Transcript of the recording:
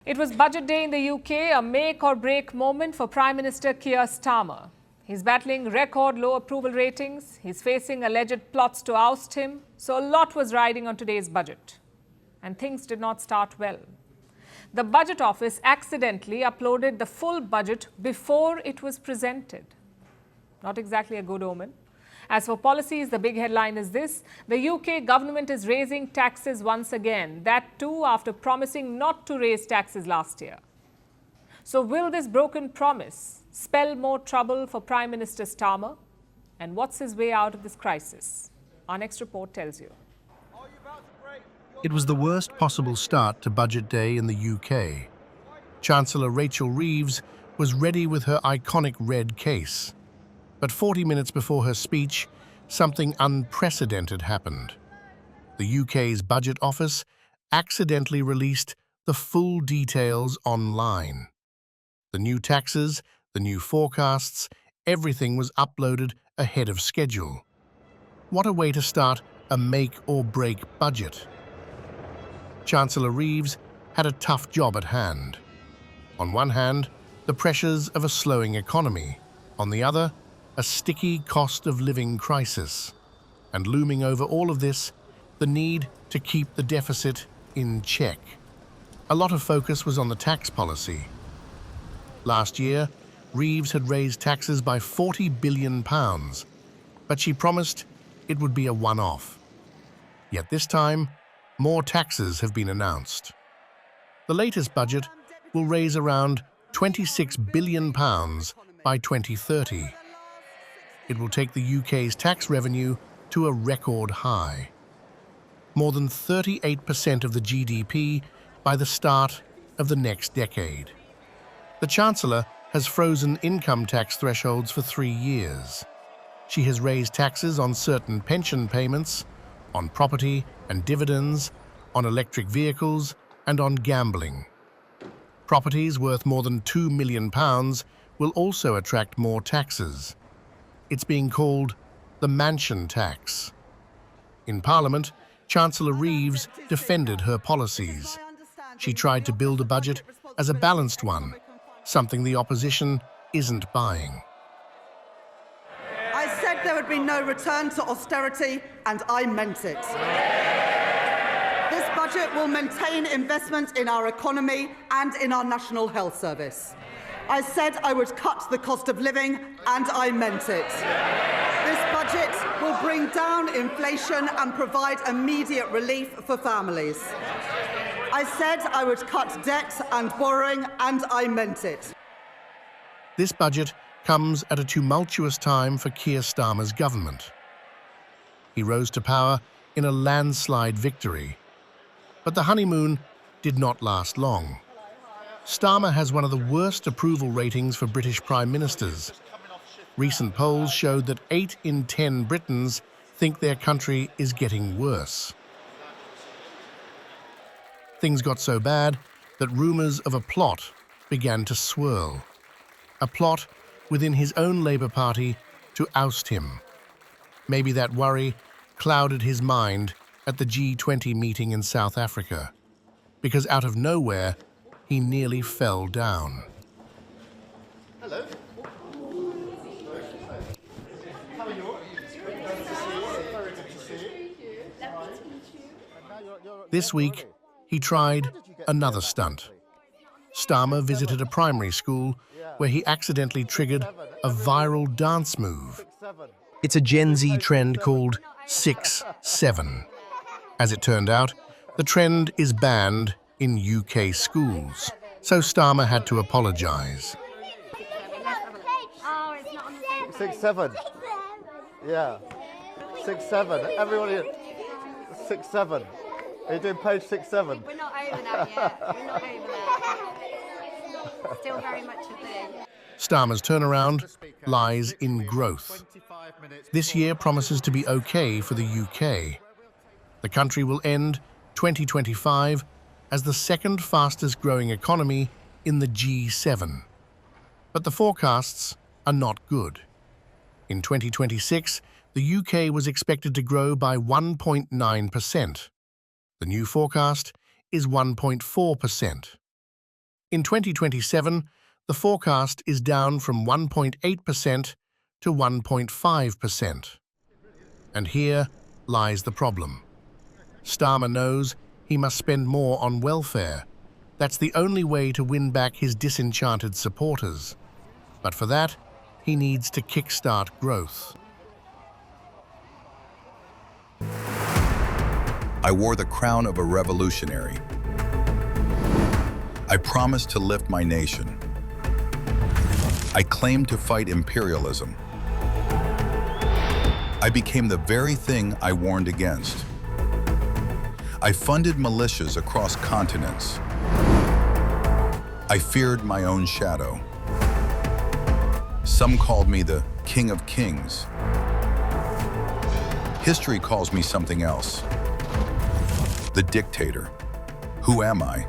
It was budget day in the UK, a make or break moment for Prime Minister Keir Starmer. He's battling record low approval ratings. He's facing alleged plots to oust him. So a lot was riding on today's budget. And things did not start well. The Budget Office accidentally uploaded the full budget before it was presented. Not exactly a good omen. As for policies, the big headline is this: the UK government is raising taxes once again, that too after promising not to raise taxes last year. So will this broken promise spell more trouble for Prime Minister Starmer? And what's his way out of this crisis? Our next report tells you. It was the worst possible start to Budget Day in the UK. Chancellor Rachel Reeves was ready with her iconic red case. But 40 minutes before her speech, something unprecedented happened. The UK's Budget Office accidentally released the full details online. The new taxes, the new forecasts, everything was uploaded ahead of schedule. What a way to start a make-or-break budget. Chancellor Reeves had a tough job at hand. On one hand, the pressures of a slowing economy. On the other, a sticky cost of living crisis. And looming over all of this, the need to keep the deficit in check. A lot of focus was on the tax policy. Last year, Reeves had raised taxes by £40 billion, but she promised it would be a one-off. Yet this time, more taxes have been announced. The latest budget will raise around £26 billion by 2030. It will take the UK's tax revenue to a record high. More than 38% of the GDP by the start of the next decade. The Chancellor has frozen income tax thresholds for 3 years. She has raised taxes on certain pension payments, on property and dividends, on electric vehicles, and on gambling. Properties worth more than £2 million will also attract more taxes. It's being called the mansion tax. In Parliament, Chancellor Reeves defended her policies. She tried to build a budget as a balanced one, something the opposition isn't buying. I said there would be no return to austerity, and I meant it. This budget will maintain investment in our economy and in our National Health Service. I said I would cut the cost of living, and I meant it. This budget will bring down inflation and provide immediate relief for families. I said I would cut debt and borrowing, and I meant it. This budget comes at a tumultuous time for Keir Starmer's government. He rose to power in a landslide victory. But the honeymoon did not last long. Starmer has one of the worst approval ratings for British Prime Ministers. Recent polls showed that 8 in 10 Britons think their country is getting worse. Things got so bad that rumours of a plot began to swirl. A plot within his own Labour Party to oust him. Maybe that worry clouded his mind at the G20 meeting in South Africa, because out of nowhere, he nearly fell down. Hello. How are you? This week, he tried another stunt. Starmer visited a primary school where he accidentally triggered a viral dance move. It's a Gen Z trend called 6-7. As it turned out, the trend is banned in UK schools, so Starmer had to apologise. 6-7. Yeah. 6-7. Everybody. 6-7. Are you doing page 6-7? We're not over that yet. We're not over that. Still very much a thing. Starmer's turnaround lies in growth. This year promises to be okay for the UK. The country will end 2025 as the second fastest growing economy in the G7. But the forecasts are not good. In 2026, the UK was expected to grow by 1.9%. The new forecast is 1.4%. In 2027, the forecast is down from 1.8% to 1.5%. And here lies the problem. Starmer knows he must spend more on welfare. That's the only way to win back his disenchanted supporters. But for that, he needs to kickstart growth. I wore the crown of a revolutionary. I promised to lift my nation. I claimed to fight imperialism. I became the very thing I warned against. I funded militias across continents. I feared my own shadow. Some called me the King of Kings. History calls me something else. The dictator. Who am I?